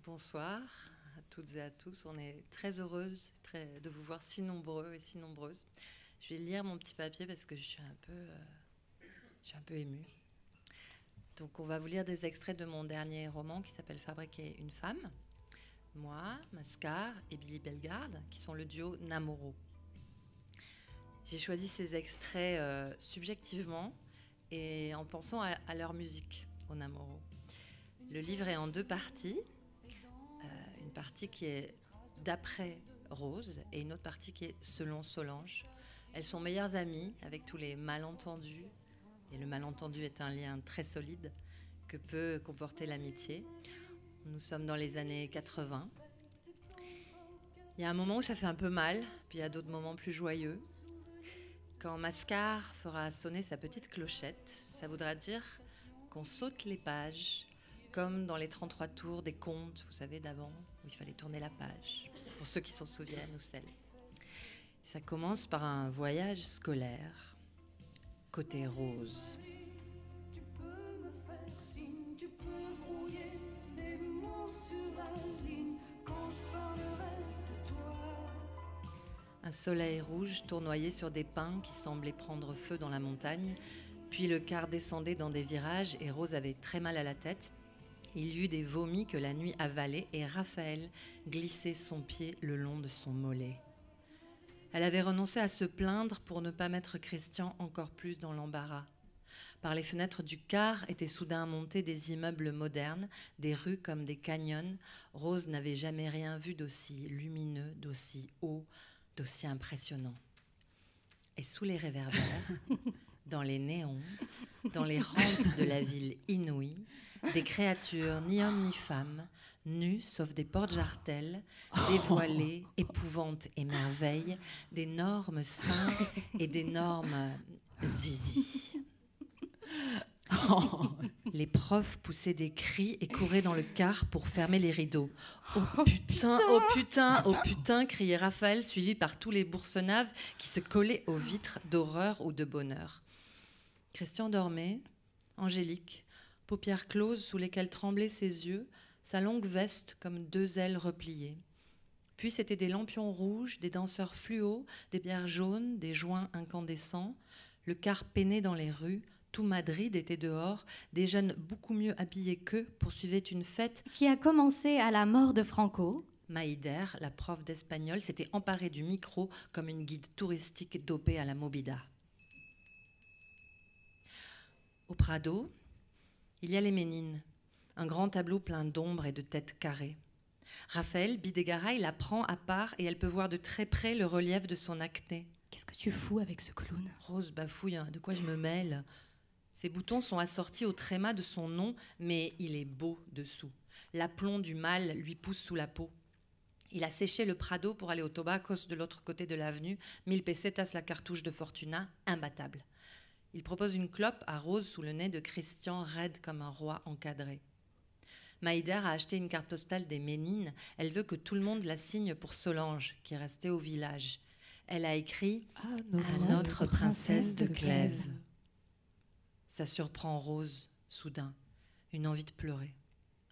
Bonsoir à toutes et à tous. On est très heureuse de vous voir si nombreux et si nombreuses. Je vais lire mon petit papier parce que je suis un peu émue. Donc, on va vous lire des extraits de mon dernier roman qui s'appelle Fabriquer une femme. Moi, Mascar et Billy Bellegarde, qui sont le duo Namoro. J'ai choisi ces extraits subjectivement et en pensant à leur musique, au Namoro. Le livre est en deux parties. Une partie qui est d'après Rose et une autre partie qui est selon Solange. Elles sont meilleures amies avec tous les malentendus. Et le malentendu est un lien très solide que peut comporter l'amitié. Nous sommes dans les années 80. Il y a un moment où ça fait un peu mal, puis il y a d'autres moments plus joyeux. Quand Mascar fera sonner sa petite clochette, ça voudra dire qu'on saute les pages, comme dans les 33 tours des contes, vous savez, d'avant, où il fallait tourner la page, pour ceux qui s'en souviennent ou celles. Ça commence par un voyage scolaire, côté Rose. Tu peux me faire signe, tu peux brouiller les mots sur la ligne quand je parlerai de toi. Un soleil rouge tournoyait sur des pins qui semblaient prendre feu dans la montagne, puis le car descendait dans des virages et Rose avait très mal à la tête. Il y eut des vomis que la nuit avalait et Raphaël glissait son pied le long de son mollet. Elle avait renoncé à se plaindre pour ne pas mettre Christian encore plus dans l'embarras. Par les fenêtres du car étaient soudain montés des immeubles modernes, des rues comme des canyons. Rose n'avait jamais rien vu d'aussi lumineux, d'aussi haut, d'aussi impressionnant. Et sous les réverbères, dans les néons, dans les rampes de la ville inouïe, des créatures ni hommes ni femmes, nues sauf des porte-jartelles, dévoilées, épouvantes et merveilles, d'énormes seins et d'énormes zizi. Les profs poussaient des cris et couraient dans le car pour fermer les rideaux. « Oh putain, oh putain, oh putain !» criait Raphaël, suivi par tous les boursenaves qui se collaient aux vitres d'horreur ou de bonheur. Christian dormait, angélique, paupières closes sous lesquelles tremblaient ses yeux, sa longue veste comme deux ailes repliées. Puis c'étaient des lampions rouges, des danseurs fluos, des bières jaunes, des joints incandescents. Le car peinait dans les rues. Tout Madrid était dehors. Des jeunes beaucoup mieux habillés qu'eux poursuivaient une fête qui a commencé à la mort de Franco. Maïder, la prof d'espagnol, s'était emparée du micro comme une guide touristique dopée à la Mobida. Au Prado, il y a les Ménines, un grand tableau plein d'ombres et de têtes carrées. Raphaël Bidegaray la prend à part et elle peut voir de très près le relief de son acné. Qu'est-ce que tu fous avec ce clown ? Rose bafouille, de quoi je me mêle ? Ses boutons sont assortis au tréma de son nom, mais il est beau dessous. L'aplomb du mal lui pousse sous la peau. Il a séché le Prado pour aller au Tobacos de l'autre côté de l'avenue. 1000 pesetas la cartouche de Fortuna, imbattable. Il propose une clope à Rose sous le nez de Christian, raide comme un roi encadré. Maïder a acheté une carte postale des Ménines. Elle veut que tout le monde la signe pour Solange, qui est restée au village. Elle a écrit « À notre princesse de Clèves ». Ça surprend Rose, soudain, une envie de pleurer.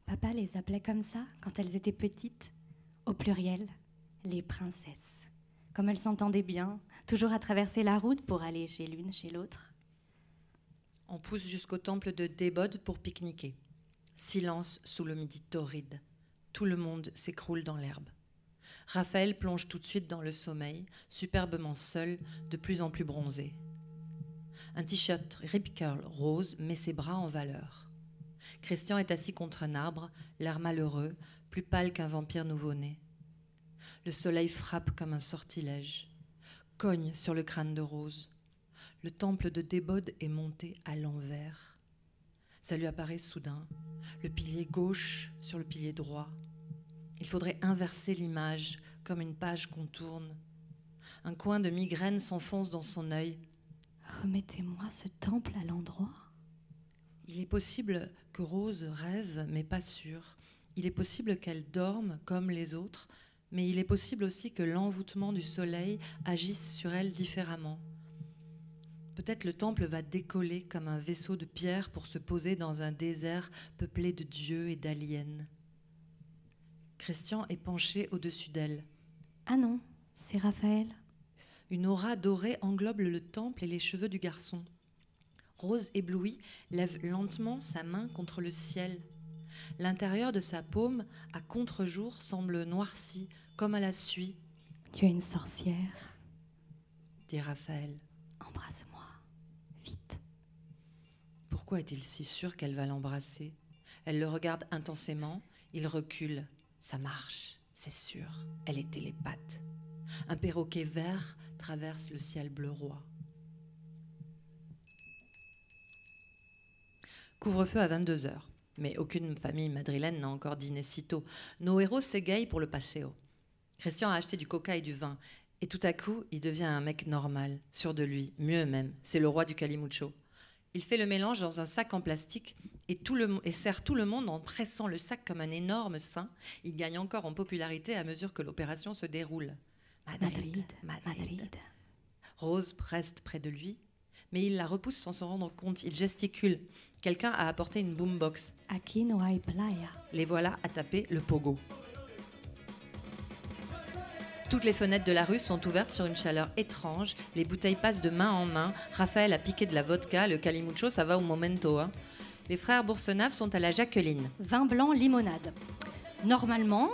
Papa les appelait comme ça quand elles étaient petites, au pluriel, les princesses. Comme elles s'entendaient bien, toujours à traverser la route pour aller chez l'une, chez l'autre. On pousse jusqu'au temple de Débode pour pique-niquer. Silence sous le midi torride. Tout le monde s'écroule dans l'herbe. Raphaël plonge tout de suite dans le sommeil, superbement seul, de plus en plus bronzé. Un t-shirt rip curl rose met ses bras en valeur. Christian est assis contre un arbre, l'air malheureux, plus pâle qu'un vampire nouveau-né. Le soleil frappe comme un sortilège, cogne sur le crâne de Rose. Le temple de Débode est monté à l'envers. Ça lui apparaît soudain, le pilier gauche sur le pilier droit. Il faudrait inverser l'image, comme une page qu'on tourne. Un coin de migraine s'enfonce dans son œil. Remettez-moi ce temple à l'endroit. Il est possible que Rose rêve, mais pas sûr. Il est possible qu'elle dorme comme les autres, mais il est possible aussi que l'envoûtement du soleil agisse sur elle différemment. Peut-être le temple va décoller comme un vaisseau de pierre pour se poser dans un désert peuplé de dieux et d'aliens. Christian est penché au-dessus d'elle. Ah non, c'est Raphaël. Une aura dorée englobe le temple et les cheveux du garçon. Rose éblouie lève lentement sa main contre le ciel. L'intérieur de sa paume, à contre-jour, semble noirci, comme à la suie. Tu es une sorcière. Dit Raphaël. Embrasse-moi, vite. Pourquoi est-il si sûr qu'elle va l'embrasser? Elle le regarde intensément, il recule. Ça marche, c'est sûr. Elle est télépathe. Un perroquet vert traverse le ciel bleu roi. Couvre-feu à 22h. Mais aucune famille madrilène n'a encore dîné si tôt. Nos héros s'égayent pour le paseo. Christian a acheté du coca et du vin. Et tout à coup, il devient un mec normal, sûr de lui, mieux même. C'est le roi du calimucho. Il fait le mélange dans un sac en plastique et sert tout le monde en pressant le sac comme un énorme sein. Il gagne encore en popularité à mesure que l'opération se déroule. Madrid. Rose reste près de lui, mais il la repousse sans s'en rendre compte. Il gesticule. Quelqu'un a apporté une boombox. Aquí no hay playa. Les voilà à taper le pogo. Toutes les fenêtres de la rue sont ouvertes sur une chaleur étrange. Les bouteilles passent de main en main. Raphaël a piqué de la vodka. Le calimucho, ça va au momento. Hein. Les frères Boursenave sont à la Jacqueline. Vin blanc, limonade. Normalement,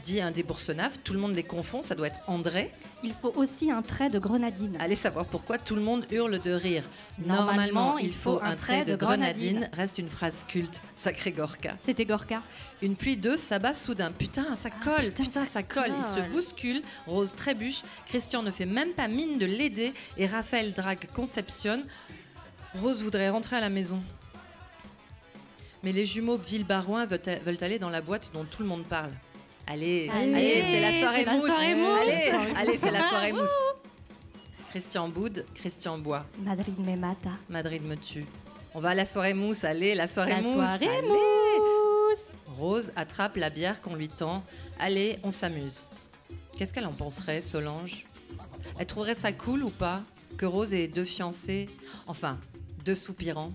dit un des Boursenave, tout le monde les confond, ça doit être André. Il faut aussi un trait de grenadine. Allez savoir pourquoi tout le monde hurle de rire. Normalement, il faut un trait de grenadine. Reste une phrase culte. Sacré Gorka. C'était Gorka. Une pluie d'œufs s'abat soudain. Putain, ça colle. Putain, ça colle. Ils se bousculent. Rose trébuche. Christian ne fait même pas mine de l'aider. Et Raphaël drague Concepcion. Rose voudrait rentrer à la maison. Mais les jumeaux Villebarouin veulent aller dans la boîte dont tout le monde parle. Allez, c'est la soirée mousse. Allez, c'est la soirée mousse. Christian boude, Christian boit. Madrid me mata. Madrid me tue. On va à la soirée mousse, allez, la soirée mousse. Soirée mousse. Rose attrape la bière qu'on lui tend. Allez, on s'amuse. Qu'est-ce qu'elle en penserait, Solange? Elle trouverait ça cool ou pas que Rose ait 2 fiancés, enfin, 2 soupirants?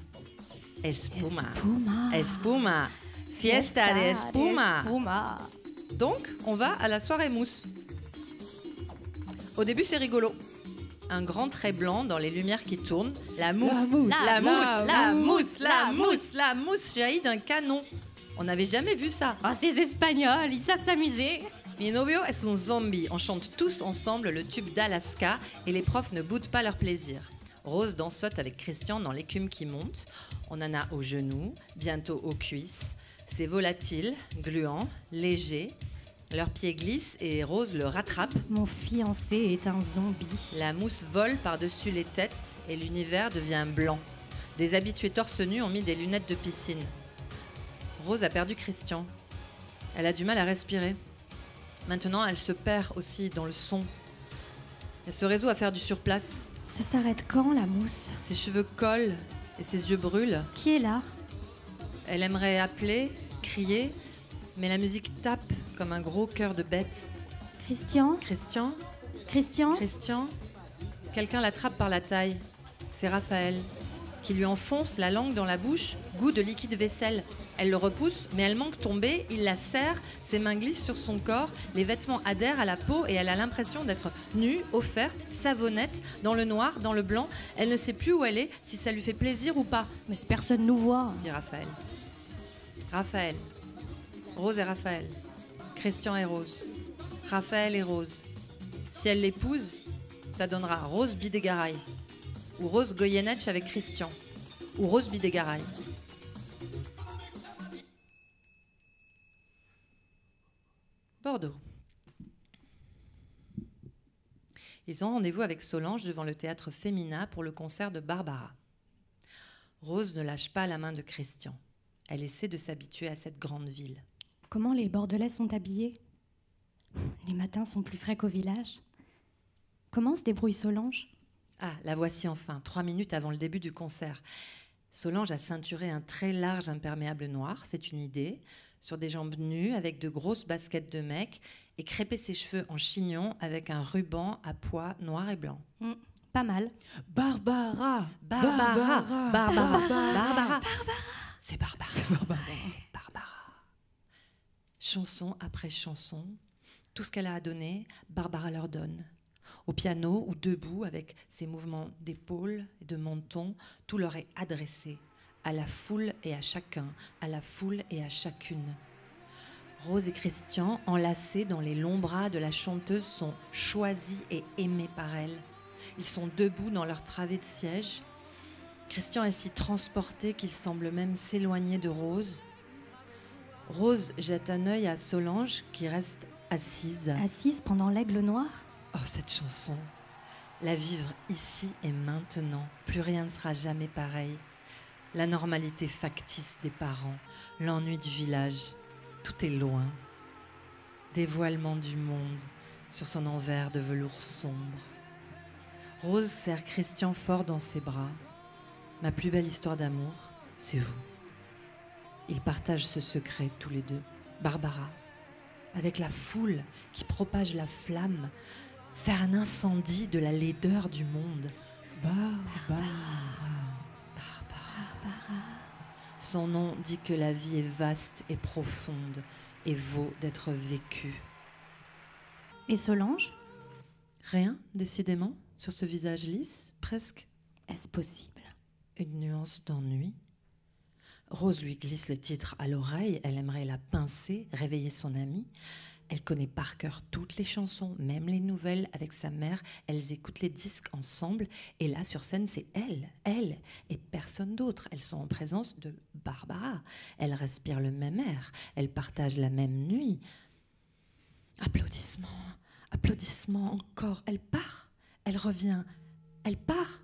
Espuma. Espuma. Fiesta de espuma. Donc, on va à la soirée mousse. Au début, c'est rigolo. Un grand trait blanc dans les lumières qui tournent. La mousse jaillit d'un canon. On n'avait jamais vu ça. Oh, ces Espagnols, ils savent s'amuser. Mi novio es un zombie. On chante tous ensemble le tube d'Alaska et les profs ne boudent pas leur plaisir. Rose dansote avec Christian dans l'écume qui monte. On en a aux genoux, bientôt aux cuisses. C'est volatile, gluant, léger. Leurs pieds glissent et Rose le rattrape. Mon fiancé est un zombie. La mousse vole par-dessus les têtes et l'univers devient blanc. Des habitués torse nu ont mis des lunettes de piscine. Rose a perdu Christian. Elle a du mal à respirer. Maintenant, elle se perd aussi dans le son. Elle se résout à faire du surplace. Ça s'arrête quand, la mousse? Ses cheveux collent et ses yeux brûlent. Qui est là? Elle aimerait appeler, crier, mais la musique tape comme un gros cœur de bête. Christian? Christian? Christian? Christian? Quelqu'un l'attrape par la taille. C'est Raphaël, qui lui enfonce la langue dans la bouche, goût de liquide vaisselle. Elle le repousse, mais elle manque tomber, il la serre, ses mains glissent sur son corps, les vêtements adhèrent à la peau et elle a l'impression d'être nue, offerte, savonnette, dans le noir, dans le blanc. Elle ne sait plus où elle est, si ça lui fait plaisir ou pas. Mais personne nous voit, dit Raphaël. Raphaël. Rose et Raphaël. Christian et Rose. Raphaël et Rose. Si elle l'épouse, ça donnera Rose Bidegaray. Ou Rose Goyeneche avec Christian. Ou Rose Bidegaray. Bordeaux. Ils ont rendez-vous avec Solange devant le théâtre Femina pour le concert de Barbara. Rose ne lâche pas la main de Christian. Elle essaie de s'habituer à cette grande ville. Comment les Bordelais sont habillés? Les matins sont plus frais qu'au village. Comment se débrouille Solange? Ah, la voici enfin, 3 minutes avant le début du concert. Solange a ceinturé un très large imperméable noir, c'est une idée, sur des jambes nues avec de grosses baskets de mec et crêpé ses cheveux en chignon avec un ruban à pois noir et blanc. Pas mal. Barbara. C'est Barbara. C'est Barbara. Barbara. chanson après chanson, tout ce qu'elle a à donner, Barbara leur donne. Au piano ou debout, avec ses mouvements d'épaules et de menton, tout leur est adressé, à la foule et à chacun, à la foule et à chacune. Rose et Christian, enlacés dans les longs bras de la chanteuse, sont choisis et aimés par elle. Ils sont debout dans leur travée de siège. Christian est si transporté qu'il semble même s'éloigner de Rose. Rose jette un œil à Solange qui reste assise. Assise pendant l'aigle noir? Oh, cette chanson. La vivre ici et maintenant. Plus rien ne sera jamais pareil. La normalité factice des parents, l'ennui du village. Tout est loin. Dévoilement du monde sur son envers de velours sombre. Rose serre Christian fort dans ses bras. Ma plus belle histoire d'amour, c'est vous. Ils partagent ce secret tous les deux. Barbara, avec la foule qui propage la flamme, faire un incendie de la laideur du monde. Barbara. Son nom dit que la vie est vaste et profonde et vaut d'être vécue. Et Solange? Rien, décidément, sur ce visage lisse, presque. Est-ce possible? Une nuance d'ennui. Rose lui glisse le titre à l'oreille, elle aimerait la pincer, réveiller son amie. Elle connaît par cœur toutes les chansons, même les nouvelles. Avec sa mère, elles écoutent les disques ensemble. Et là, sur scène, c'est elle et personne d'autre. Elles sont en présence de Barbara. Elles respirent le même air. Elles partagent la même nuit. Applaudissements, applaudissements encore. Elle part, elle revient. Elle part,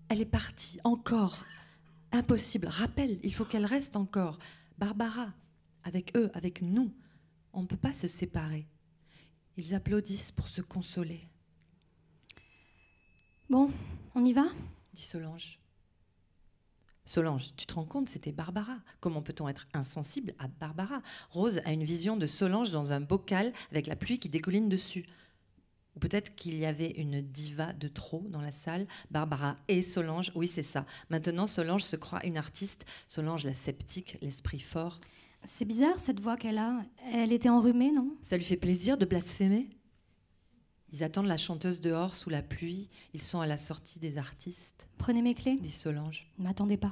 elle est partie, encore. Impossible, rappel, il faut qu'elle reste encore. Barbara, avec eux, avec nous. On ne peut pas se séparer. Ils applaudissent pour se consoler. Bon, on y va? Dit Solange. Solange, tu te rends compte, c'était Barbara. Comment peut-on être insensible à Barbara? Rose a une vision de Solange dans un bocal avec la pluie qui dégouline dessus. Ou peut-être qu'il y avait une diva de trop dans la salle. Barbara et Solange, oui c'est ça. Maintenant Solange se croit une artiste. Solange la sceptique, l'esprit fort. C'est bizarre cette voix qu'elle a. Elle était enrhumée, non? Ça lui fait plaisir de blasphémer? Ils attendent la chanteuse dehors sous la pluie. Ils sont à la sortie des artistes. Prenez mes clés. Dit Solange. Ne m'attendez pas.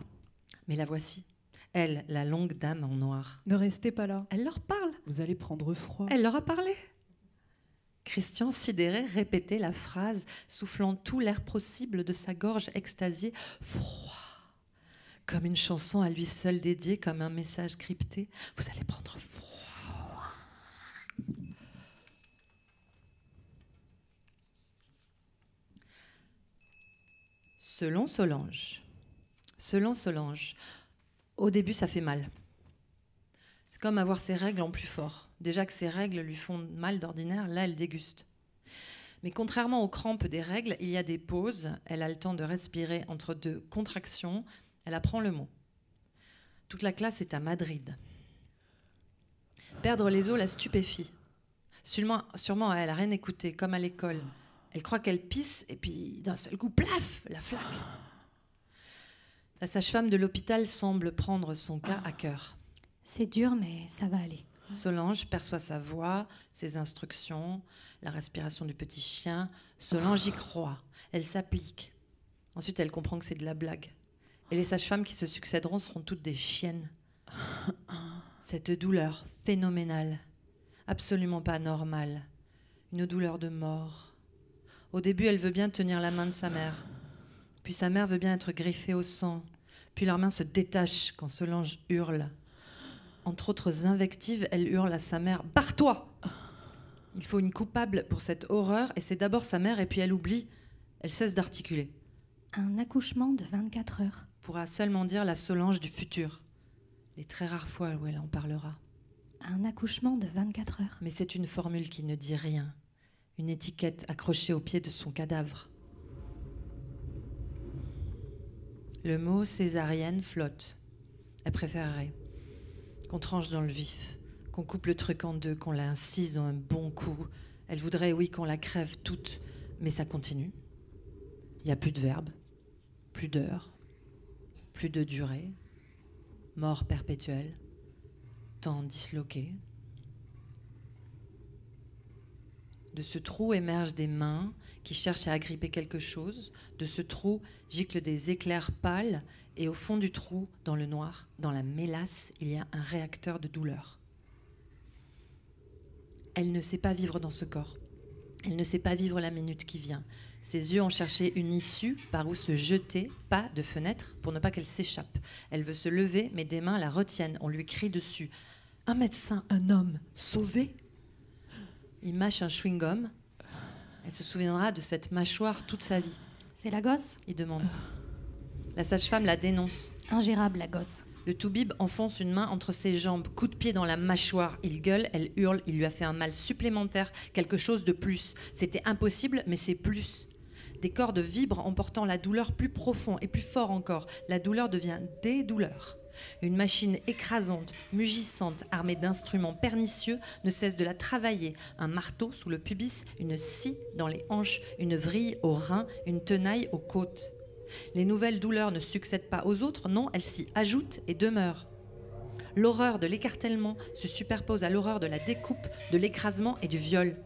Mais la voici. Elle, la longue dame en noir. Ne restez pas là. Elle leur parle. Vous allez prendre froid. Elle leur a parlé. Christian, sidéré, répétait la phrase, soufflant tout l'air possible de sa gorge extasiée. Froid. Comme une chanson à lui seul dédiée, comme un message crypté. Vous allez prendre froid. Selon Solange. Selon Solange. Au début, ça fait mal. C'est comme avoir ses règles en plus fort. Déjà que ses règles lui font mal d'ordinaire, là, elle déguste. Mais contrairement aux crampes des règles, il y a des pauses. Elle a le temps de respirer entre deux contractions. Elle apprend le mot. Toute la classe est à Madrid. Perdre les os la stupéfie. Sûrement, elle n'a rien écouté, comme à l'école. Elle croit qu'elle pisse, et puis d'un seul coup, plaf, la flaque. La sage-femme de l'hôpital semble prendre son cas à cœur. C'est dur, mais ça va aller. Solange perçoit sa voix, ses instructions, la respiration du petit chien. Solange y croit. Elle s'applique. Ensuite, elle comprend que c'est de la blague. Et les sages-femmes qui se succéderont seront toutes des chiennes. Cette douleur phénoménale, absolument pas normale. Une douleur de mort. Au début, elle veut bien tenir la main de sa mère. Puis sa mère veut bien être griffée au sang. Puis leurs mains se détachent quand Solange hurle. Entre autres invectives, elle hurle à sa mère « Barre-toi !» Il faut une coupable pour cette horreur, et c'est d'abord sa mère, et puis elle oublie. Elle cesse d'articuler. Un accouchement de 24 heures. Pourra seulement dire la Solange du futur. Les très rares fois où elle en parlera. Un accouchement de 24 heures. Mais c'est une formule qui ne dit rien. Une étiquette accrochée au pied de son cadavre. Le mot césarienne flotte. Elle préférerait qu'on tranche dans le vif, qu'on coupe le truc en deux, qu'on la incise un bon coup. Elle voudrait, oui, qu'on la crève toute, mais ça continue. Il n'y a plus de verbe, plus d'heure, plus de durée, mort perpétuelle, temps disloqué. De ce trou émergent des mains qui cherchent à agripper quelque chose. De ce trou giclent des éclairs pâles et au fond du trou, dans le noir, dans la mélasse, il y a un réacteur de douleur. Elle ne sait pas vivre dans ce corps. Elle ne sait pas vivre la minute qui vient. Ses yeux ont cherché une issue par où se jeter, pas de fenêtre, pour ne pas qu'elle s'échappe. Elle veut se lever, mais des mains la retiennent. On lui crie dessus. Un médecin, un homme, sauvé. Il mâche un chewing-gum. Elle se souviendra de cette mâchoire toute sa vie. C'est la gosse? Il demande. La sage-femme la dénonce. Ingérable, la gosse. Le toubib enfonce une main entre ses jambes, coup de pied dans la mâchoire. Il gueule, elle hurle, il lui a fait un mal supplémentaire, quelque chose de plus. C'était impossible, mais c'est plus. Des cordes vibrent en portant la douleur plus profond et plus fort encore. La douleur devient des douleurs. Une machine écrasante, mugissante, armée d'instruments pernicieux, ne cesse de la travailler. Un marteau sous le pubis, une scie dans les hanches, une vrille aux reins, une tenaille aux côtes. Les nouvelles douleurs ne succèdent pas aux autres, non, elles s'y ajoutent et demeurent. L'horreur de l'écartèlement se superpose à l'horreur de la découpe, de l'écrasement et du viol.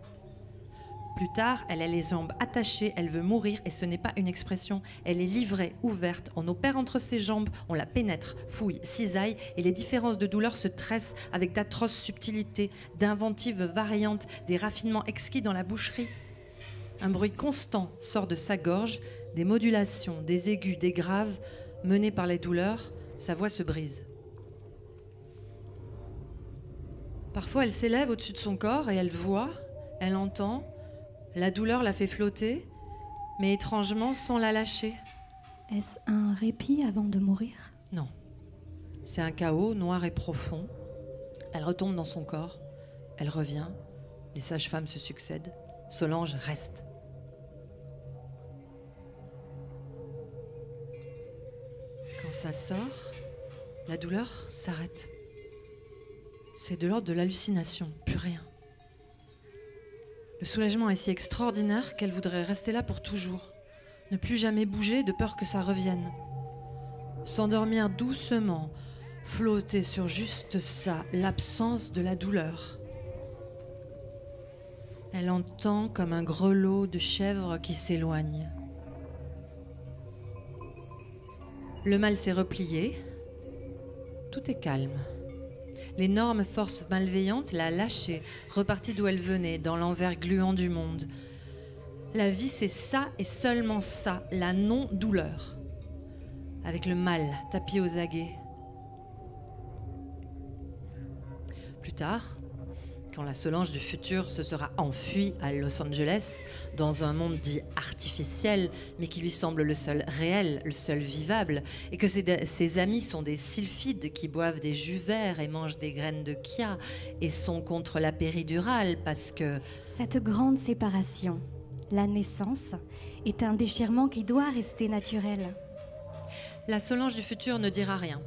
Plus tard, elle a les jambes attachées, elle veut mourir et ce n'est pas une expression. Elle est livrée, ouverte, on opère entre ses jambes, on la pénètre, fouille, cisaille et les différences de douleur se tressent avec d'atroces subtilités, d'inventives variantes, des raffinements exquis dans la boucherie. Un bruit constant sort de sa gorge, des modulations, des aigus, des graves, menés par les douleurs, sa voix se brise. Parfois, elle s'élève au-dessus de son corps et elle voit, elle entend. La douleur la fait flotter, mais étrangement sans la lâcher. Est-ce un répit avant de mourir? Non. C'est un chaos noir et profond. Elle retombe dans son corps. Elle revient. Les sages-femmes se succèdent. Solange reste. Quand ça sort, la douleur s'arrête. C'est de l'ordre de l'hallucination, plus rien. Le soulagement est si extraordinaire qu'elle voudrait rester là pour toujours, ne plus jamais bouger de peur que ça revienne. S'endormir doucement, flotter sur juste ça, l'absence de la douleur. Elle entend comme un grelot de chèvre qui s'éloigne. Le mal s'est replié, tout est calme. L'énorme force malveillante l'a lâchée, repartie d'où elle venait, dans l'envers gluant du monde. La vie, c'est ça et seulement ça, la non-douleur. Avec le mal tapis aux aguets. Plus tard, quand la Solange du futur se sera enfuie à Los Angeles, dans un monde dit artificiel, mais qui lui semble le seul réel, le seul vivable, et que ses amis sont des sylphides qui boivent des jus verts et mangent des graines de chia, et sont contre la péridurale parce que... Cette grande séparation, la naissance, est un déchirement qui doit rester naturel. La Solange du futur ne dira rien.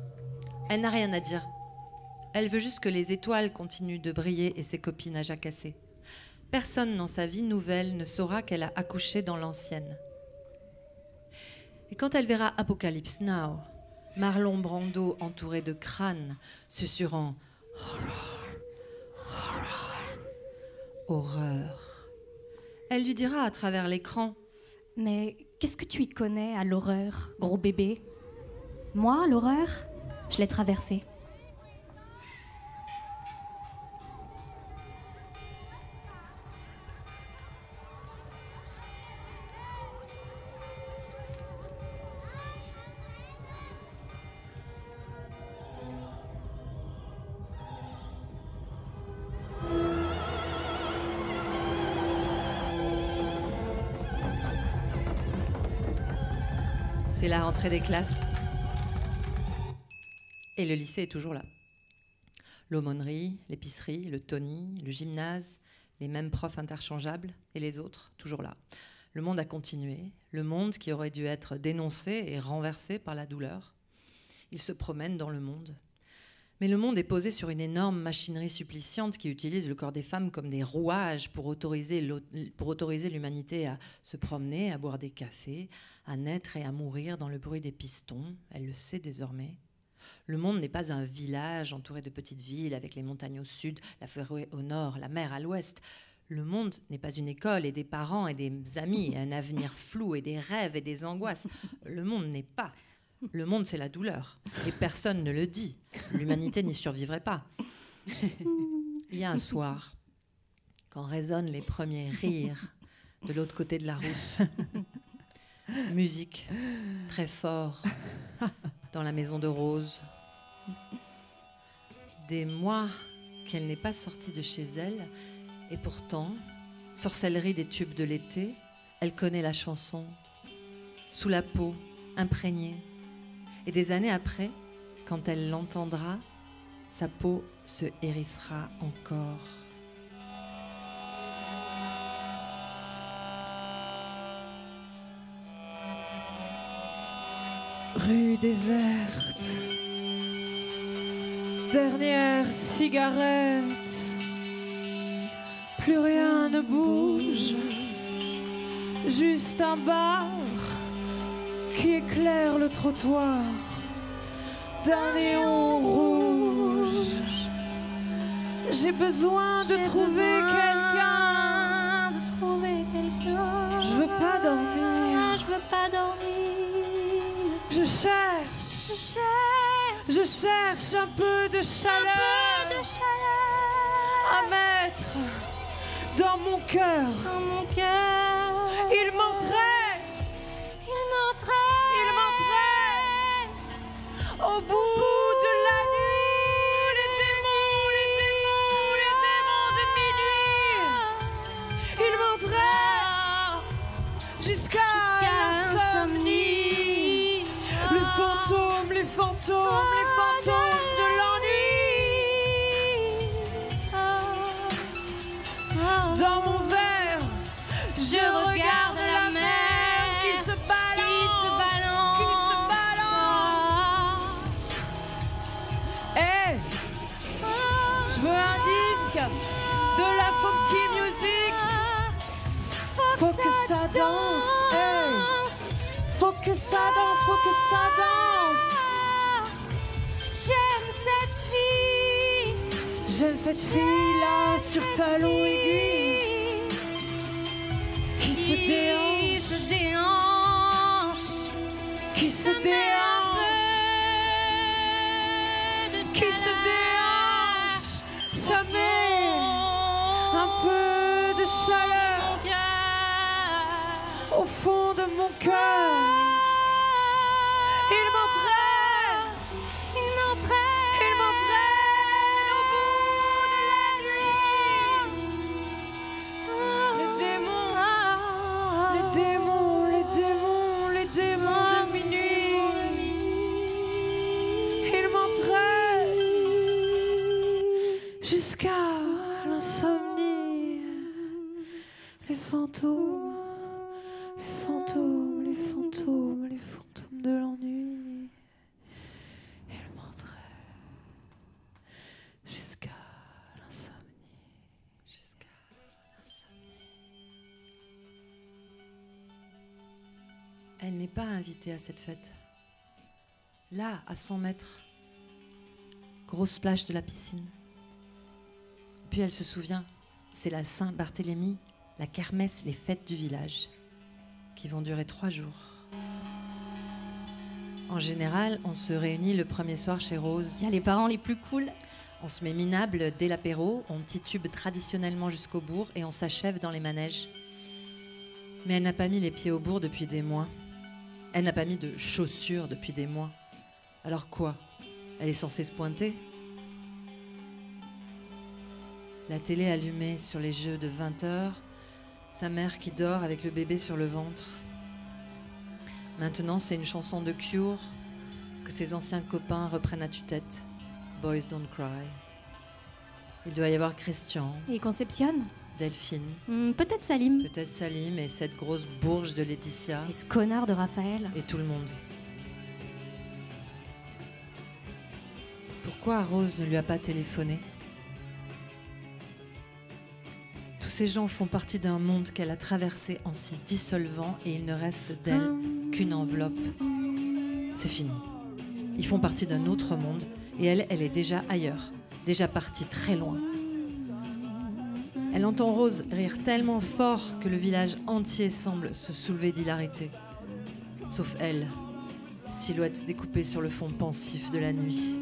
Elle n'a rien à dire. Elle veut juste que les étoiles continuent de briller et ses copines à jacasser. Personne dans sa vie nouvelle ne saura qu'elle a accouché dans l'ancienne. Et quand elle verra Apocalypse Now, Marlon Brando entouré de crânes, susurrant « Horror, horror, horreur », elle lui dira à travers l'écran « Mais qu'est-ce que tu y connais à l'horreur, gros bébé? Moi, l'horreur, je l'ai traversée. » C'est la rentrée des classes. Et le lycée est toujours là. L'aumônerie, l'épicerie, le Tony, le gymnase, les mêmes profs interchangeables et les autres, toujours là. Le monde a continué, le monde qui aurait dû être dénoncé et renversé par la douleur. Il se promène dans le monde. Mais le monde est posé sur une énorme machinerie suppliciante qui utilise le corps des femmes comme des rouages pour autoriser l'humanité à se promener, à boire des cafés, à naître et à mourir dans le bruit des pistons. Elle le sait désormais. Le monde n'est pas un village entouré de petites villes avec les montagnes au sud, la forêt au nord, la mer à l'ouest. Le monde n'est pas une école et des parents et des amis et un avenir flou et des rêves et des angoisses. Le monde n'est pas. Le monde, c'est la douleur. Et personne ne le dit. L'humanité n'y survivrait pas. Il y a un soir, quand résonnent les premiers rires de l'autre côté de la route, musique très fort dans la maison de Rose. Des mois qu'elle n'est pas sortie de chez elle, et pourtant, sorcellerie des tubes de l'été, elle connaît la chanson, sous la peau, imprégnée. Et des années après, quand elle l'entendra, sa peau se hérissera encore. Rue déserte, dernière cigarette, plus rien ne bouge, juste un bar qui éclaire le trottoir d'un néon rouge. J'ai besoin de trouver quelqu'un. Je veux pas dormir. Je cherche un peu de chaleur, à mettre dans mon cœur. Il m'entraîne au bout de la nuit. Les démons de minuit. Il m'entraîne jusqu'à l'insomnie. Les fantômes de l'ennui. Dans mon verre, je regarde la mer qui se balance. Hey, je veux un disque de la funky music. Faut que ça danse. Hey, faut que ça danse. J'aime cette fille-là sur talons aiguilles qui se déhanche, ça met un peu de chaleur au fond de mon cœur. Il m'entraîne au bout de la nuit. Les démons de minuit. Il m'entraîne jusqu'à l'insomnie. Les fantômes de l'ennui. Il m'entraîne jusqu'à l'insomnie. Elle n'est pas invitée à cette fête. Là, à 100 mètres, grosse plage de la piscine. Puis elle se souvient, c'est la Saint-Barthélemy, la kermesse, les fêtes du village, qui vont durer 3 jours. En général, on se réunit le premier soir chez Rose. Il y a les parents les plus cool. On se met minable dès l'apéro, on titube traditionnellement jusqu'au bourg et on s'achève dans les manèges. Mais elle n'a pas mis les pieds au bourg depuis des mois. Elle n'a pas mis de chaussures depuis des mois. Alors quoi? Elle est censée se pointer? La télé allumée sur les jeux de 20h, sa mère qui dort avec le bébé sur le ventre. Maintenant, c'est une chanson de Cure que ses anciens copains reprennent à tue-tête. Boys Don't Cry. Il doit y avoir Christian, Et Conception. Delphine, Peut-être Salim. peut-être Salim et cette grosse bourge de Laetitia Et ce connard de Raphaël. et tout le monde. Pourquoi Rose ne lui a pas téléphoné? Tous ces gens font partie d'un monde qu'elle a traversé en s'y dissolvant et il ne reste d'elle qu'une enveloppe. C'est fini. Ils font partie d'un autre monde et elle est déjà ailleurs, déjà partie très loin. Elle entend Rose rire tellement fort que le village entier semble se soulever d'hilarité. Sauf elle, silhouette découpée sur le fond pensif de la nuit,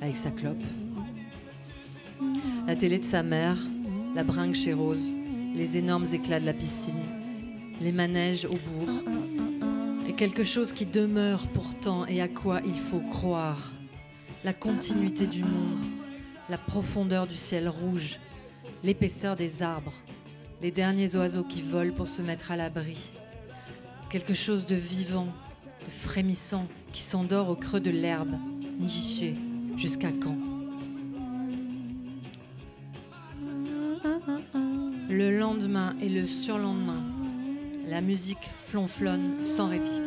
avec sa clope. La télé de sa mère, la bringue chez Rose, les énormes éclats de la piscine, les manèges au bourg, et quelque chose qui demeure pourtant et à quoi il faut croire. La continuité du monde, la profondeur du ciel rouge, l'épaisseur des arbres, les derniers oiseaux qui volent pour se mettre à l'abri. Quelque chose de vivant, de frémissant, qui s'endort au creux de l'herbe, niché. Jusqu'à quand? Le lendemain et le surlendemain, la musique flonflonne sans répit.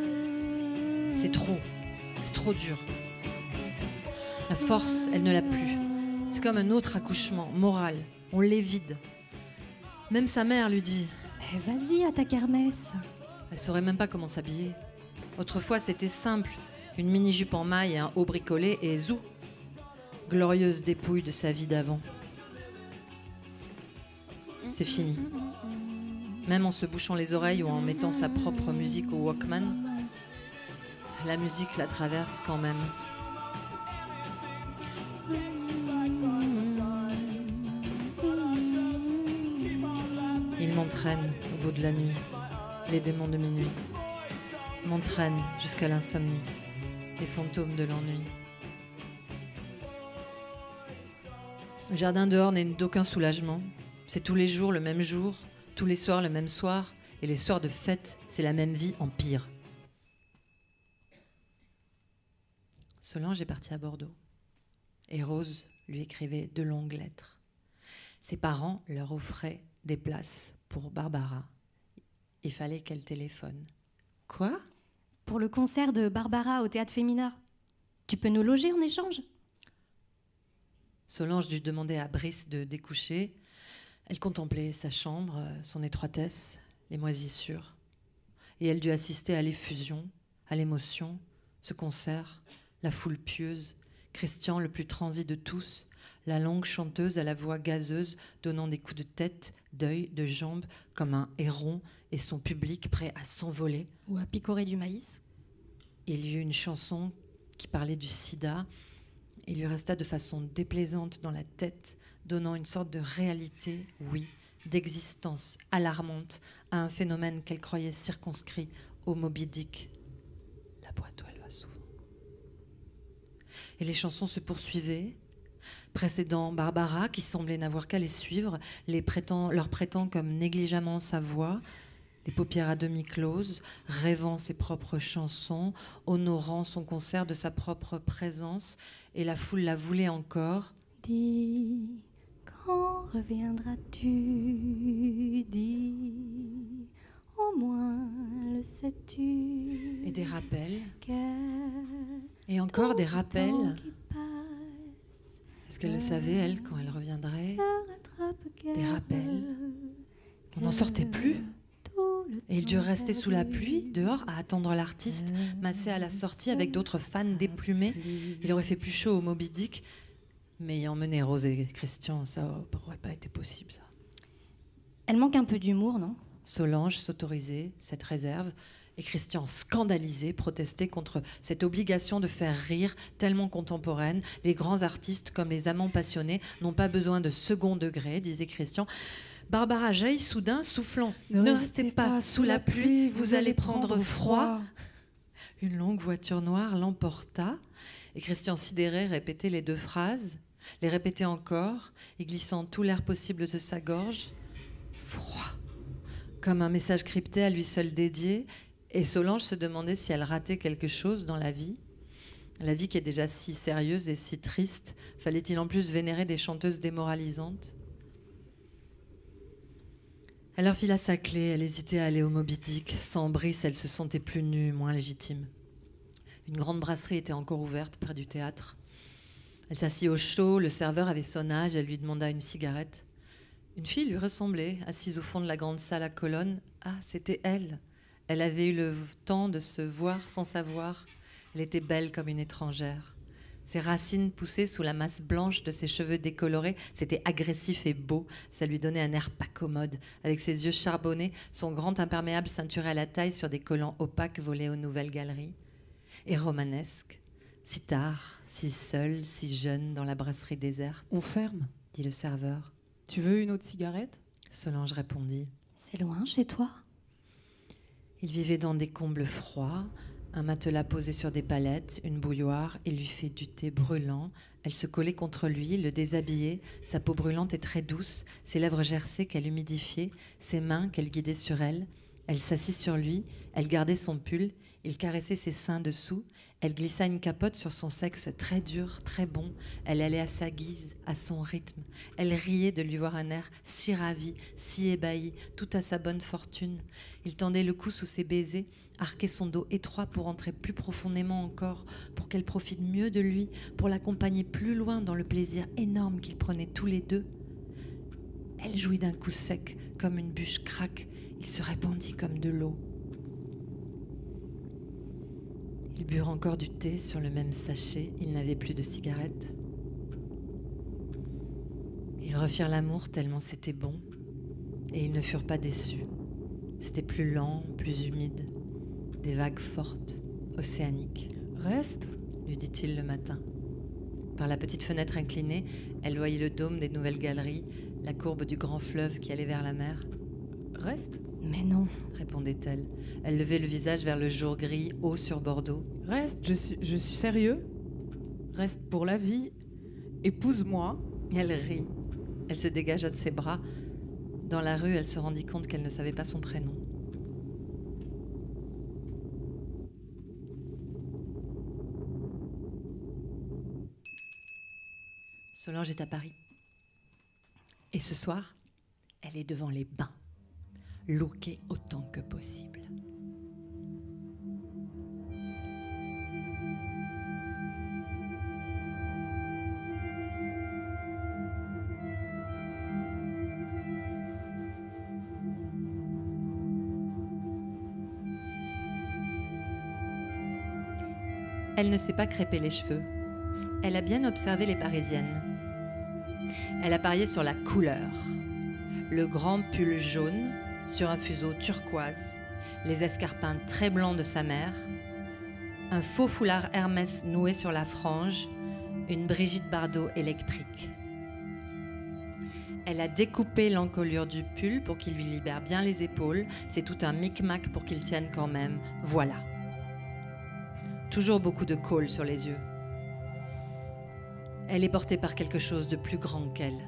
C'est trop dur. La force, elle ne l'a plus. C'est comme un autre accouchement, moral. On l'évide. Même sa mère lui dit « Mais vas-y à ta kermesse !» Elle saurait même pas comment s'habiller. Autrefois, c'était simple. Une mini-jupe en maille et un haut bricolé et zou. Glorieuse dépouille de sa vie d'avant. C'est fini. Même en se bouchant les oreilles ou en mettant sa propre musique au Walkman, la musique la traverse quand même. Il m'entraîne au bout de la nuit, les démons de minuit. M'entraîne jusqu'à l'insomnie, les fantômes de l'ennui. Le jardin dehors n'est d'aucun soulagement. C'est tous les jours le même jour, tous les soirs le même soir, et les soirs de fête, c'est la même vie en pire. Solange est partie à Bordeaux, et Rose lui écrivait de longues lettres. Ses parents leur offraient des places pour Barbara. Il fallait qu'elle téléphone. Quoi ? Pour le concert de Barbara au Théâtre Féminin. Tu peux nous loger en échange ? Solange dut demander à Brice de découcher. Elle contemplait sa chambre, son étroitesse, les moisissures. Et elle dut assister à l'effusion, à l'émotion, ce concert, la foule pieuse, Christian le plus transi de tous, la longue chanteuse à la voix gazeuse donnant des coups de tête, d'œil, de jambes comme un héron et son public prêt à s'envoler. Ou à picorer du maïs. Il y eut une chanson qui parlait du sida. Il lui resta de façon déplaisante dans la tête, donnant une sorte de réalité, oui, d'existence alarmante à un phénomène qu'elle croyait circonscrit au Moby Dick. La boîte où elle va souvent. Et les chansons se poursuivaient, précédant Barbara, qui semblait n'avoir qu'à les suivre, leur prêtant comme négligemment sa voix, les paupières à demi closes, rêvant ses propres chansons, honorant son concert de sa propre présence, et la foule la voulait encore. Dis, quand reviendras-tu? Dis, au moins le sais-tu? Et des rappels. Que Et encore des rappels. temps qui passe Est-ce qu'elle le savait, elle, quand elle reviendrait? se rattrape Des rappels. On n'en sortait plus. Et il dut rester sous la pluie, dehors, à attendre l'artiste, massé à la sortie avec d'autres fans déplumés. Il aurait fait plus chaud au Moby Dick, mais ayant mené Rose et Christian, ça n'aurait pas été possible, ça. Elle manque un peu d'humour, non? Solange s'autorisait cette réserve, et Christian, scandalisé, protestait contre cette obligation de faire rire tellement contemporaine. Les grands artistes, comme les amants passionnés, n'ont pas besoin de second degré, disait Christian. Barbara jaillit soudain, soufflant. « Ne restez pas sous la pluie, vous allez prendre froid. » Une longue voiture noire l'emporta, et Christian sidéré répétait les deux phrases, les répétait encore, y glissant tout l'air possible de sa gorge. Froid, comme un message crypté à lui seul dédié, et Solange se demandait si elle ratait quelque chose dans la vie qui est déjà si sérieuse et si triste. Fallait-il en plus vénérer des chanteuses démoralisantes? Elle leur fila sa clé, elle hésitait à aller au Moby Dick. Sans Brice, elle se sentait plus nue, moins légitime. Une grande brasserie était encore ouverte près du théâtre. Elle s'assit au chaud, le serveur avait son âge, elle lui demanda une cigarette. Une fille lui ressemblait, assise au fond de la grande salle à colonnes. Ah, c'était elle. Elle avait eu le temps de se voir sans savoir. Elle était belle comme une étrangère. Ses racines poussaient sous la masse blanche de ses cheveux décolorés. C'était agressif et beau. Ça lui donnait un air pas commode. Avec ses yeux charbonnés, son grand imperméable ceinturé à la taille sur des collants opaques volés aux nouvelles galeries. Et romanesque. Si tard, si seul, si jeune, dans la brasserie déserte. On ferme. Dit le serveur. Tu veux une autre cigarette? Solange répondit. C'est loin chez toi? Il vivait dans des combles froids, un matelas posé sur des palettes, une bouilloire. Il lui fait du thé brûlant. Elle se collait contre lui, le déshabillait. Sa peau brûlante et très douce, ses lèvres gercées qu'elle humidifiait, ses mains qu'elle guidait sur elle. Elle s'assit sur lui, elle gardait son pull, il caressait ses seins dessous. Elle glissa une capote sur son sexe très dur, très bon. Elle allait à sa guise, à son rythme. Elle riait de lui voir un air si ravi, si ébahi, tout à sa bonne fortune. Il tendait le cou sous ses baisers, arquait son dos étroit pour entrer plus profondément encore, pour qu'elle profite mieux de lui, pour l'accompagner plus loin dans le plaisir énorme qu'ils prenaient tous les deux. Elle jouit d'un coup sec, comme une bûche craque. Il se répandit comme de l'eau. Ils burent encore du thé sur le même sachet. Ils n'avaient plus de cigarettes. Ils refirent l'amour tellement c'était bon. Et ils ne furent pas déçus. C'était plus lent, plus humide. Des vagues fortes, océaniques. Reste, lui dit-il le matin. Par la petite fenêtre inclinée, elle voyait le dôme des nouvelles galeries, la courbe du grand fleuve qui allait vers la mer. Reste. Mais non. Répondait-elle. Elle levait le visage vers le jour gris, haut sur Bordeaux. Reste, je suis sérieux. Reste pour la vie. Épouse-moi. Elle rit. Elle se dégagea de ses bras. Dans la rue, elle se rendit compte qu'elle ne savait pas son prénom. Solange est à Paris. Et ce soir, elle est devant les bains. Lookée autant que possible. Elle ne s'est pas crêpé les cheveux. Elle a bien observé les Parisiennes. Elle a parié sur la couleur. Le grand pull jaune sur un fuseau turquoise, les escarpins très blancs de sa mère, un faux foulard Hermès noué sur la frange, une Brigitte Bardot électrique. Elle a découpé l'encolure du pull pour qu'il lui libère bien les épaules. C'est tout un micmac pour qu'il tienne quand même. Voilà. Toujours beaucoup de colle sur les yeux. Elle est portée par quelque chose de plus grand qu'elle.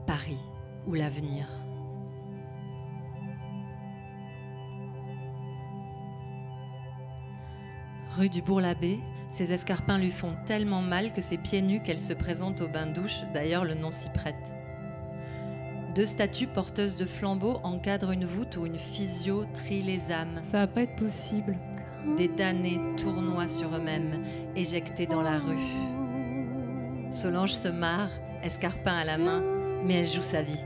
Paris ou l'avenir. Rue du Bourg-l'Abbé, ses escarpins lui font tellement mal que c'est pieds nus qu'elle se présente au bain-douche. D'ailleurs, le nom s'y prête. 2 statues porteuses de flambeaux encadrent une voûte où une physio trie les âmes. Ça va pas être possible. Des damnés tournoient sur eux-mêmes, éjectés dans la rue. Solange se marre, escarpin à la main, mais elle joue sa vie.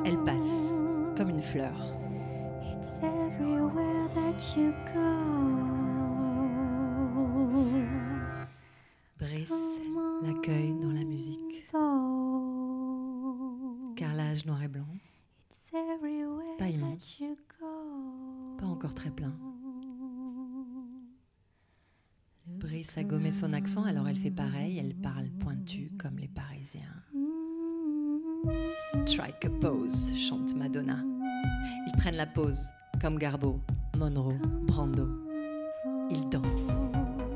Elle passe, comme une fleur. It's everywhere that you go. Brice l'accueille dans la musique. Carrelage noir et blanc. Pas immense. Pas encore très plein. Brice a gommé son accent, alors elle fait pareil. Elle parle pointu comme les Parisiens. Strike a pose, chante Madonna. Ils prennent la pose, comme Garbo, Monroe, Brando. Ils dansent.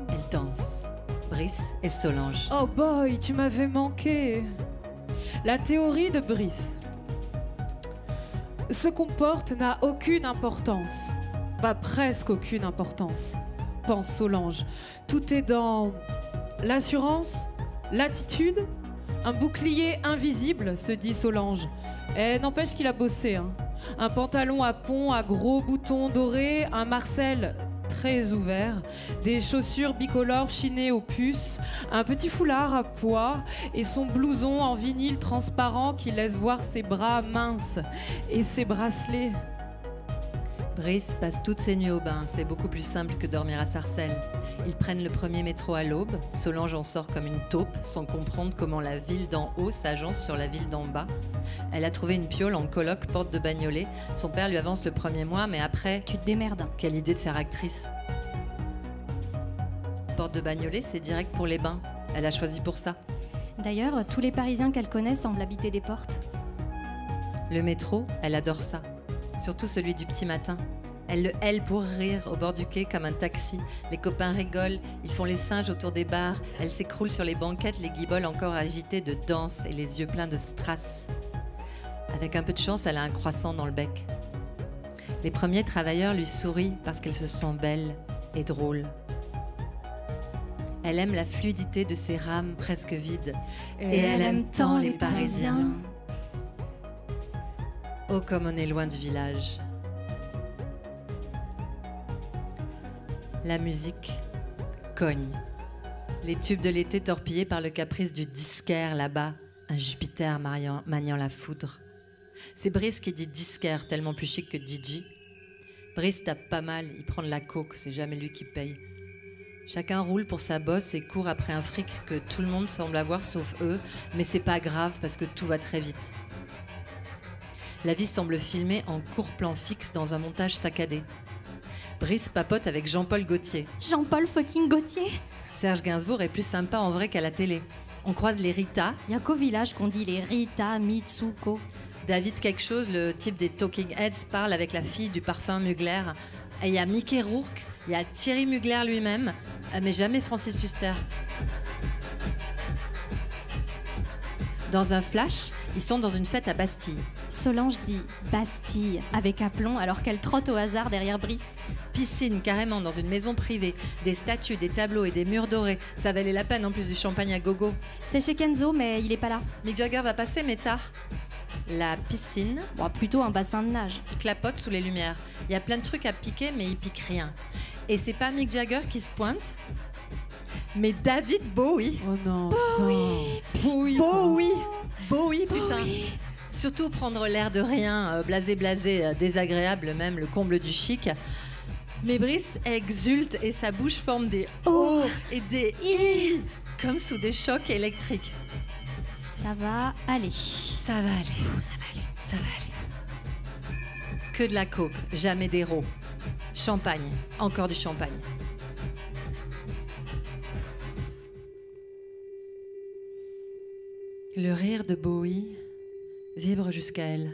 Elle danse. Brice et Solange. Oh boy, tu m'avais manqué. La théorie de Brice. Ce qu'on porte n'a aucune importance. Pas presque aucune importance. Pense Solange. Tout est dans l'assurance, l'attitude, un bouclier invisible, se dit Solange. Et n'empêche qu'il a bossé. Hein. Un pantalon à pont à gros boutons dorés, un Marcel très ouvert, des chaussures bicolores chinées aux puces, un petit foulard à pois et son blouson en vinyle transparent qui laisse voir ses bras minces et ses bracelets. Brice passe toutes ses nuits au bain, c'est beaucoup plus simple que dormir à Sarcelles. Ils prennent le premier métro à l'aube, Solange en sort comme une taupe, sans comprendre comment la ville d'en haut s'agence sur la ville d'en bas. Elle a trouvé une piole en coloc, porte de Bagnolet. Son père lui avance le premier mois, mais après... Tu te démerdes. Quelle idée de faire actrice. Porte de Bagnolet, c'est direct pour les bains. Elle a choisi pour ça. D'ailleurs, tous les Parisiens qu'elle connaît semblent habiter des portes. Le métro, elle adore ça. Surtout celui du petit matin. Elle le hèle pour rire au bord du quai comme un taxi. Les copains rigolent, ils font les singes autour des bars. Elle s'écroule sur les banquettes, les guiboles encore agitées de danse et les yeux pleins de strass. Avec un peu de chance, elle a un croissant dans le bec. Les premiers travailleurs lui sourient parce qu'elle se sent belle et drôle. Elle aime la fluidité de ses rames presque vides. Et elle aime tant les Parisiens. Oh, comme on est loin du village. La musique cogne. Les tubes de l'été torpillés par le caprice du disquaire là-bas, un Jupiter maniant la foudre. C'est Brice qui dit disquaire, tellement plus chic que DJ. Brice tape pas mal, il prend de la coke, c'est jamais lui qui paye. Chacun roule pour sa bosse et court après un fric que tout le monde semble avoir sauf eux, mais c'est pas grave parce que tout va très vite. La vie semble filmée en court plan fixe dans un montage saccadé. Brice papote avec Jean-Paul Gaultier. Jean-Paul fucking Gaultier. Serge Gainsbourg est plus sympa en vrai qu'à la télé. On croise les Rita. Il y a qu'au village qu'on dit les Rita, Mitsuko. David quelque chose, le type des Talking Heads, parle avec la fille du parfum Mugler. Et il y a Mickey Rourke, il y a Thierry Mugler lui-même, mais jamais Francis Huster. Dans un flash, ils sont dans une fête à Bastille. Solange dit Bastille avec aplomb alors qu'elle trotte au hasard derrière Brice. Piscine carrément dans une maison privée, des statues, des tableaux et des murs dorés. Ça valait la peine en plus du champagne à gogo. C'est chez Kenzo mais il est pas là. Mick Jagger va passer mais tard. La piscine, Bon, plutôt un bassin de nage. qui clapote sous les lumières. Il y a plein de trucs à piquer mais il pique rien. Et c'est pas Mick Jagger qui se pointe, mais David Bowie. Oh non, putain. Bowie, putain. Surtout prendre l'air de rien, blasé, désagréable même, le comble du chic. Mais Brice exulte et sa bouche forme des O et des I, comme sous des chocs électriques. Ça va aller. Ça va aller. Que de la coke, jamais d'héros. Champagne, encore du champagne. Le rire de Bowie vibre jusqu'à elle.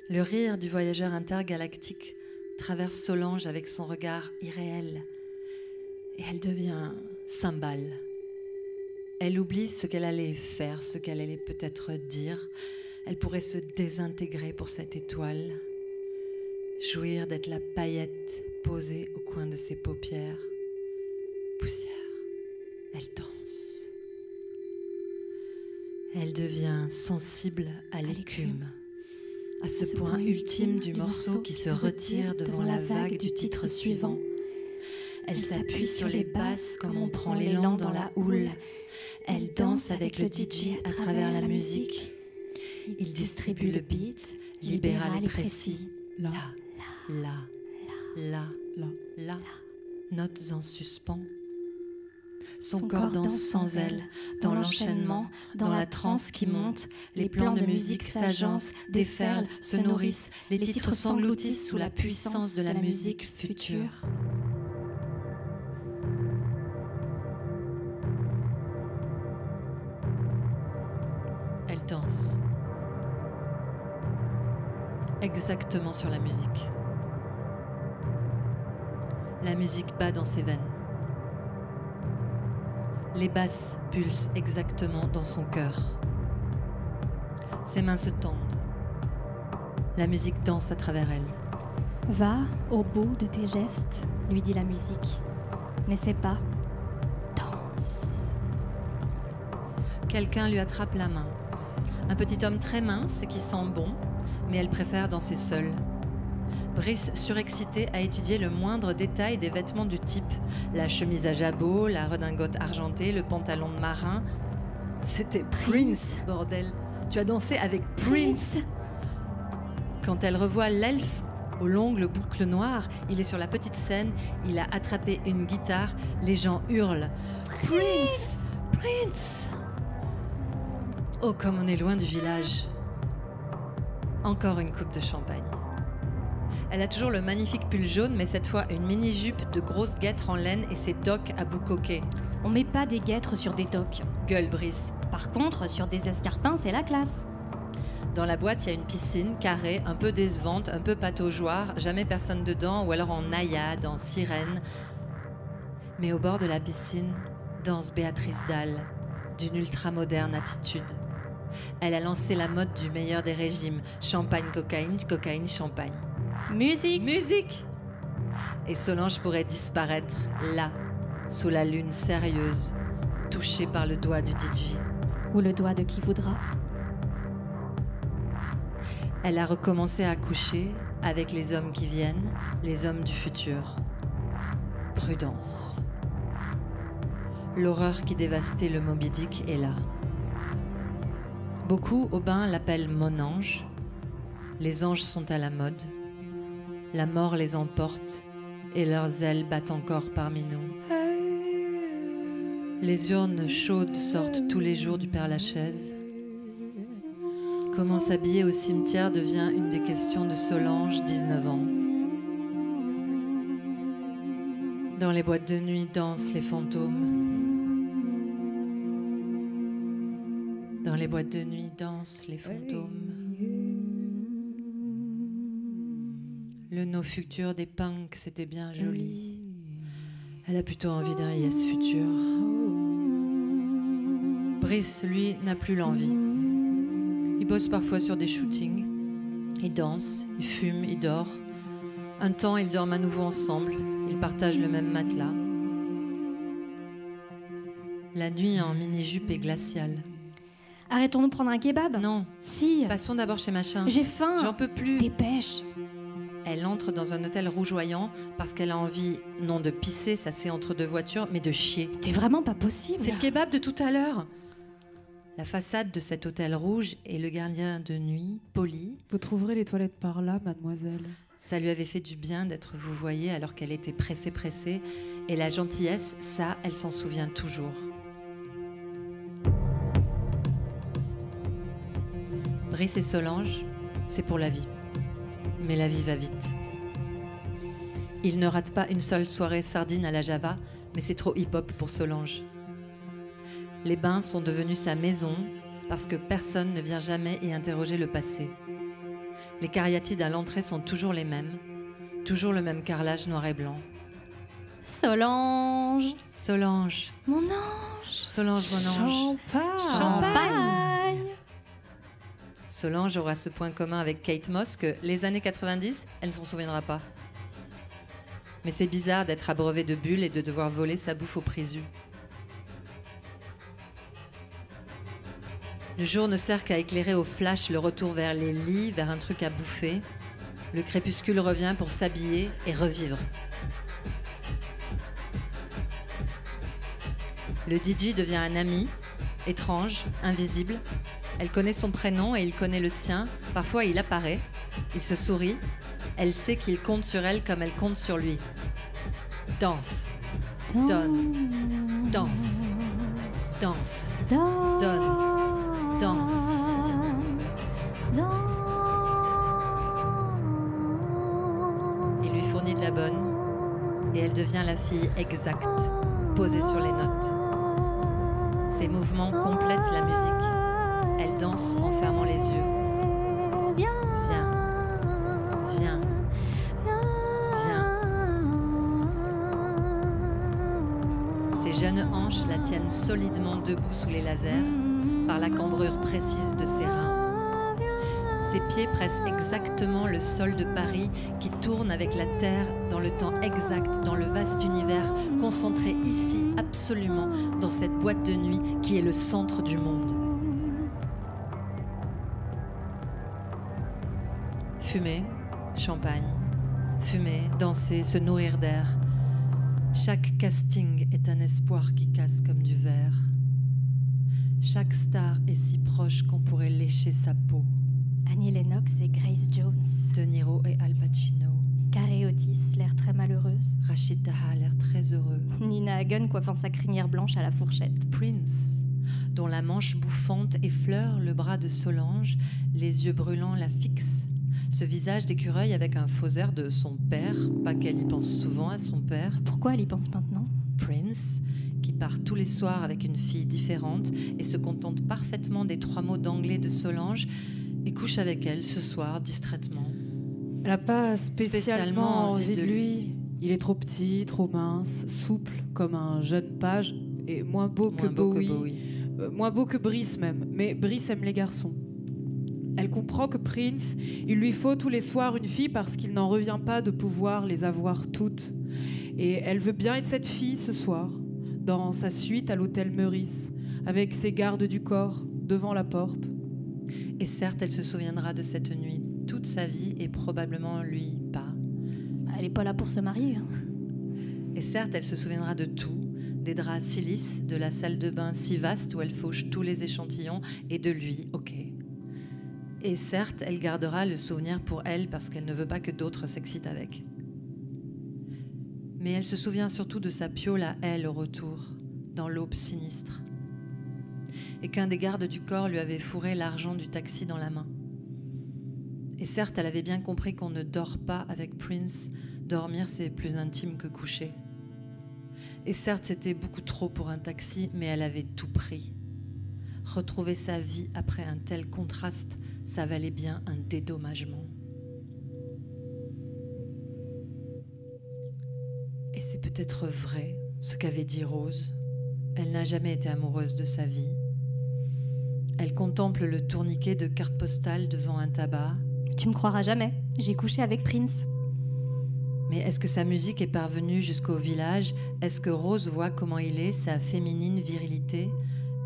Le rire du voyageur intergalactique traverse Solange avec son regard irréel. Et elle devient cymbale. Elle oublie ce qu'elle allait faire, ce qu'elle allait peut-être dire. Elle pourrait se désintégrer pour cette étoile. Jouir d'être la paillette posée au coin de ses paupières. Poussière. Elle danse. Elle devient sensible à l'écume, à ce point ultime du morceau qui se retire devant la vague du titre suivant. Elle s'appuie sur les basses comme on prend l'élan dans la houle. Elle danse avec le DJ à travers la musique. Il distribue le beat, libéral et précis. Là, notes en suspens. Son corps danse sans elle, dans l'enchaînement, dans la transe qui monte. Les plans de musique s'agencent, déferlent, se nourrissent. Les titres s'engloutissent sous la puissance de la musique future. Elle danse. Exactement sur la musique. La musique bat dans ses veines. Les basses pulsent exactement dans son cœur. Ses mains se tendent. La musique danse à travers elle. Va au bout de tes gestes, lui dit la musique. N'essaie pas. Danse. Quelqu'un lui attrape la main. Un petit homme très mince et qui sent bon, mais elle préfère danser seule. Brice, surexcité, a étudié le moindre détail des vêtements du type. La chemise à jabot, la redingote argentée, le pantalon de marin. C'était Prince, bordel. Tu as dansé avec Prince. Quand elle revoit l'elfe aux longues boucles noires. Il est sur la petite scène, il a attrapé une guitare, les gens hurlent « Prince ! Prince !» Oh, comme on est loin du village. Encore une coupe de champagne. Elle a toujours le magnifique pull jaune, mais cette fois une mini-jupe de grosses guêtres en laine et ses docks à bout coquet. On met pas des guêtres sur des docks. Gueule Brice. Par contre, sur des escarpins, c'est la classe. Dans la boîte, il y a une piscine carrée, un peu décevante, un peu pataugeoire, jamais personne dedans, ou alors en naïade, en sirène. Mais au bord de la piscine, danse Béatrice Dalle, d'une ultra-moderne attitude. Elle a lancé la mode du meilleur des régimes, champagne, cocaïne, cocaïne, champagne. Musique. Musique! Et Solange pourrait disparaître, là, sous la lune sérieuse, touchée par le doigt du DJ. Ou le doigt de qui voudra. Elle a recommencé à coucher avec les hommes qui viennent, les hommes du futur. Prudence. L'horreur qui dévastait le Moby Dick est là. Beaucoup au bain l'appellent mon ange. Les anges sont à la mode. La mort les emporte et leurs ailes battent encore parmi nous. Les urnes chaudes sortent tous les jours du Père-Lachaise. Comment s'habiller au cimetière devient une des questions de Solange, 19 ans. Dans les boîtes de nuit dansent les fantômes. Dans les boîtes de nuit dansent les fantômes. Le no futur des punks, c'était bien joli. Elle a plutôt envie d'un yes futur. Brice, lui, n'a plus l'envie. Il bosse parfois sur des shootings. Il danse, il fume, il dort. Un temps, ils dorment à nouveau ensemble. Ils partagent le même matelas. La nuit en mini-jupe est glaciale. Arrêtons-nous prendre un kebab? Non, Si. passons d'abord chez Machin. J'ai faim. J'en peux plus. Dépêche. Elle entre dans un hôtel rougeoyant parce qu'elle a envie, non de pisser, ça se fait entre deux voitures, mais de chier. T'es vraiment pas possible. C'est le kebab de tout à l'heure. La façade de cet hôtel rouge et le gardien de nuit, poli. Vous trouverez les toilettes par là, mademoiselle. Ça lui avait fait du bien d'être vouvoyée alors qu'elle était pressée. Et la gentillesse, ça, elle s'en souvient toujours. Brice et Solange, c'est pour la vie. Mais la vie va vite. Il ne rate pas une seule soirée sardine à la Java, mais c'est trop hip-hop pour Solange. Les bains sont devenus sa maison parce que personne ne vient jamais y interroger le passé. Les cariatides à l'entrée sont toujours les mêmes, toujours le même carrelage noir et blanc. Solange. Solange, Mon ange. Solange mon ange. Champagne. Solange aura ce point commun avec Kate Moss que les années 90, elle ne s'en souviendra pas. Mais c'est bizarre d'être abreuvé de bulles et de devoir voler sa bouffe au présu. Le jour ne sert qu'à éclairer au flash le retour vers les lits, vers un truc à bouffer. Le crépuscule revient pour s'habiller et revivre. Le DJ devient un ami, étrange, invisible. Elle connaît son prénom et il connaît le sien. Parfois, il apparaît, il se sourit. Elle sait qu'il compte sur elle comme elle compte sur lui. Danse, donne, danse, danse, donne, danse. Il lui fournit de la bonne et elle devient la fille exacte, posée sur les notes. Ses mouvements complètent la musique. Elle danse en fermant les yeux. Viens, viens, viens. Ses jeunes hanches la tiennent solidement debout sous les lasers, par la cambrure précise de ses reins. Ses pieds pressent exactement le sol de Paris qui tourne avec la terre dans le temps exact, dans le vaste univers, concentré ici absolument dans cette boîte de nuit qui est le centre du monde. Fumer, champagne, fumer, danser, se nourrir d'air. Chaque casting est un espoir qui casse comme du verre. Chaque star est si proche qu'on pourrait lécher sa peau. Annie Lennox et Grace Jones. De Niro et Al Pacino. Carrie Otis, l'air très malheureuse. Rachid Taha, l'air très heureux. Nina Hagen coiffant sa crinière blanche à la fourchette. Prince, dont la manche bouffante effleure le bras de Solange, les yeux brûlants la fixent. Ce visage d'écureuil avec un faux air de son père, pas qu'elle y pense souvent à son père. Pourquoi elle y pense maintenant? Prince, qui part tous les soirs avec une fille différente et se contente parfaitement des 3 mots d'anglais de Solange et couche avec elle ce soir distraitement. Elle n'a pas spécialement envie de lui. Il est trop petit, trop mince, souple comme un jeune page et moins beau que Bowie. Moins beau que Brice même. Mais Brice aime les garçons. Elle comprend que Prince, il lui faut tous les soirs une fille parce qu'il n'en revient pas de pouvoir les avoir toutes. Et elle veut bien être cette fille ce soir, dans sa suite à l'hôtel Meurice, avec ses gardes du corps devant la porte. Et certes, elle se souviendra de cette nuit toute sa vie et probablement lui pas. Elle n'est pas là pour se marier. Et certes, elle se souviendra de tout, des draps si lisses, de la salle de bain si vaste où elle fauche tous les échantillons et de lui, ok. Et certes, elle gardera le souvenir pour elle parce qu'elle ne veut pas que d'autres s'excitent avec. Mais elle se souvient surtout de sa piole à elle au retour, dans l'aube sinistre. Et qu'un des gardes du corps lui avait fourré l'argent du taxi dans la main. Et certes, elle avait bien compris qu'on ne dort pas avec Prince. Dormir, c'est plus intime que coucher. Et certes, c'était beaucoup trop pour un taxi, mais elle avait tout pris. Retrouver sa vie après un tel contraste, ça valait bien un dédommagement. Et c'est peut-être vrai, ce qu'avait dit Rose. Elle n'a jamais été amoureuse de sa vie. Elle contemple le tourniquet de cartes postales devant un tabac. Tu me croiras jamais, j'ai couché avec Prince. Mais est-ce que sa musique est parvenue jusqu'au village? Est-ce que Rose voit comment il est, sa féminine virilité?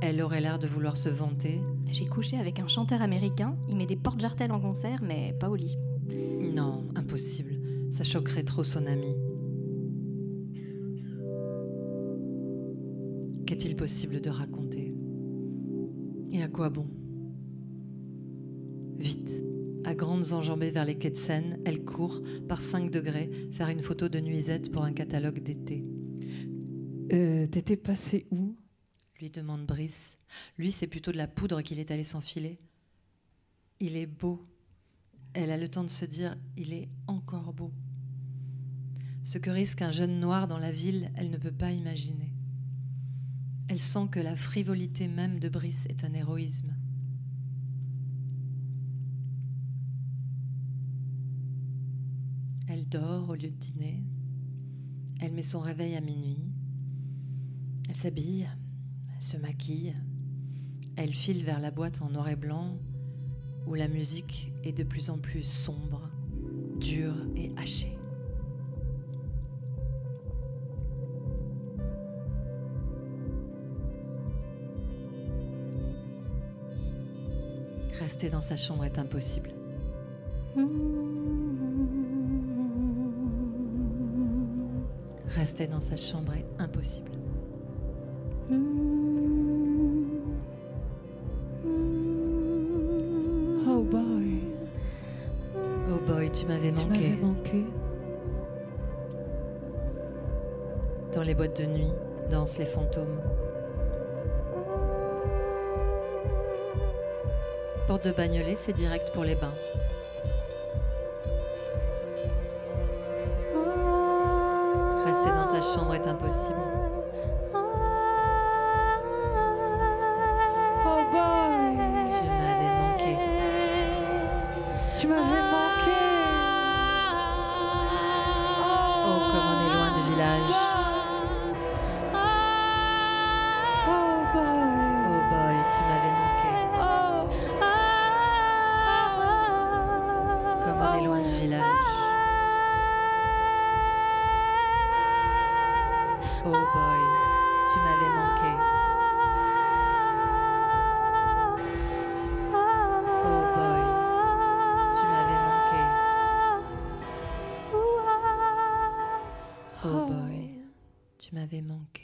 Elle aurait l'air de vouloir se vanter. J'ai couché avec un chanteur américain, il met des porte-jartelles en concert, mais pas au lit. Non, impossible. Ça choquerait trop son ami. Qu'est-il possible de raconter? Et à quoi bon? Vite, à grandes enjambées vers les quais de Seine, elle court, par 5 degrés, faire une photo de nuisette pour un catalogue d'été. T'étais passé où? Lui demande Brice. Lui, c'est plutôt de la poudre qu'il est allé s'enfiler. Il est beau. Elle a le temps de se dire, il est encore beau. Ce que risque un jeune noir dans la ville, elle ne peut pas imaginer. Elle sent que la frivolité même de Brice est un héroïsme. Elle dort au lieu de dîner. Elle met son réveil à minuit. Elle s'habille, elle se maquille. Elle file vers la boîte en noir et blanc où la musique est de plus en plus sombre, dure et hachée. Rester dans sa chambre est impossible. Rester dans sa chambre est impossible. Oh boy. Oh boy, tu m'avais Tu manqué. m'avais manqué. Dans les boîtes de nuit, dansent les fantômes. Porte de Bagnolet, c'est direct pour les bains. Rester dans sa chambre est impossible. Oh boy. Tu m'avais manqué. Tu m'avais manqué. Oh, comme on est loin du village. Oh boy. Oh boy, tu m'avais manqué. Oh. Comme on est loin du village. Oh boy, tu m'avais manqué. Oh boy, tu m'avais manqué. Oh boy, tu m'avais manqué.